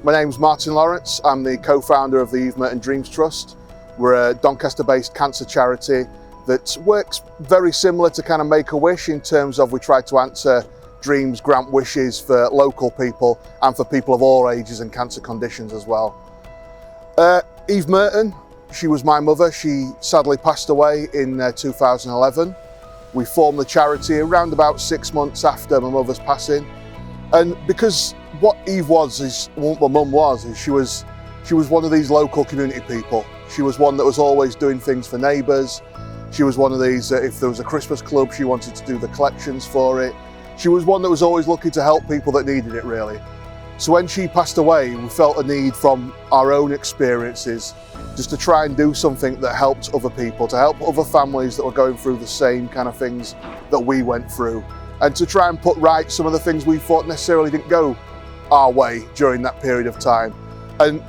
My name's Martin Lawrence. I'm the co-founder of the Merton Dreams Trust. We're a Doncaster-based cancer charity that works very similar to kind of Make-A-Wish in terms of we try to answer dreams, grant wishes for local people and for people of all ages and cancer conditions as well. Eve Merton, she was my mother. She sadly passed away in 2011. We formed the charity around about 6 months after my mother's passing. And because what Eve was, is what my mum was, is she was one of these local community people. She was one that was always doing things for neighbours. She was one of these, if there was a Christmas club, she wanted to do the collections for it. She was one that was always looking to help people that needed it, really. So when she passed away, we felt a need from our own experiences just to try and do something that helped other people, to help other families that were going through the same kind of things that we went through, and to try and put right some of the things we thought necessarily didn't go our way during that period of time. And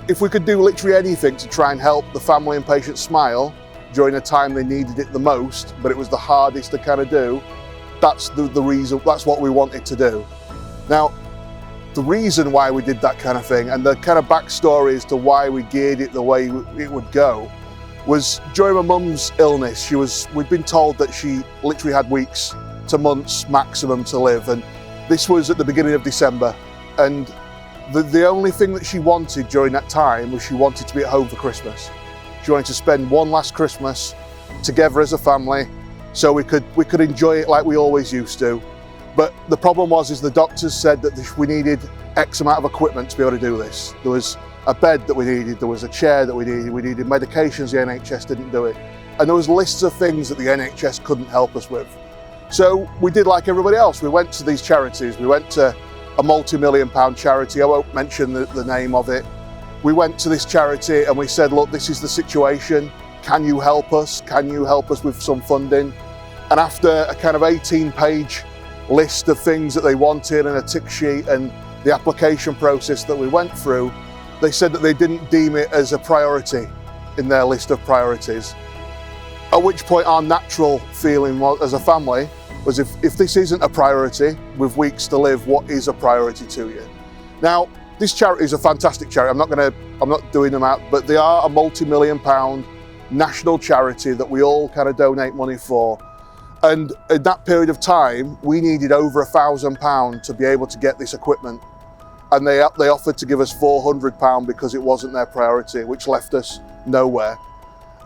if we could do literally anything to try and help the family and patient smile during a time they needed it the most, but it was the hardest to kind of do, that's the reason, that's what we wanted to do. Now, the reason why we did that kind of thing and the kind of backstory as to why we geared it the way it would go was during my mum's illness. We'd been told that she literally had weeks to months maximum to live, and this was at the beginning of December. And the only thing that she wanted during that time was she wanted to be at home for Christmas. She wanted to spend one last Christmas together as a family so we could enjoy it like we always used to. But the problem is the doctors said that we needed X amount of equipment to be able to do this. There was a bed that we needed, there was a chair that we needed medications, the NHS didn't do it. And there was lists of things that the NHS couldn't help us with. So we did like everybody else. We went to these charities. We went to a multi-million-pound charity. I won't mention the name of it. We went to this charity and we said, look, this is the situation. Can you help us? Can you help us with some funding? And after a kind of 18-page list of things that they wanted and a tick sheet and the application process that we went through, they said that they didn't deem it as a priority in their list of priorities. At which point our natural feeling was, as a family, was if this isn't a priority with weeks to live, what is a priority to you? Now, this charity is a fantastic charity. I'm not doing them out, but they are a multi-million-pound national charity that we all kind of donate money for. And in that period of time, we needed over £1,000 to be able to get this equipment. And they offered to give us £400 because it wasn't their priority, which left us nowhere.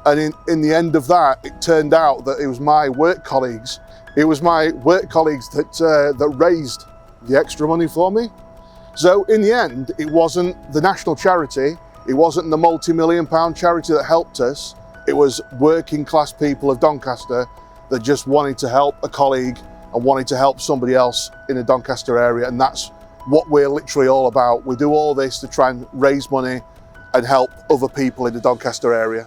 And in the end of that, it turned out that it was my work colleagues. It was my work colleagues that raised the extra money for me. So in the end, it wasn't the national charity, it wasn't the multi-million-pound charity that helped us. It was working class people of Doncaster that just wanted to help a colleague and wanted to help somebody else in the Doncaster area. And that's what we're literally all about. We do all this to try and raise money and help other people in the Doncaster area.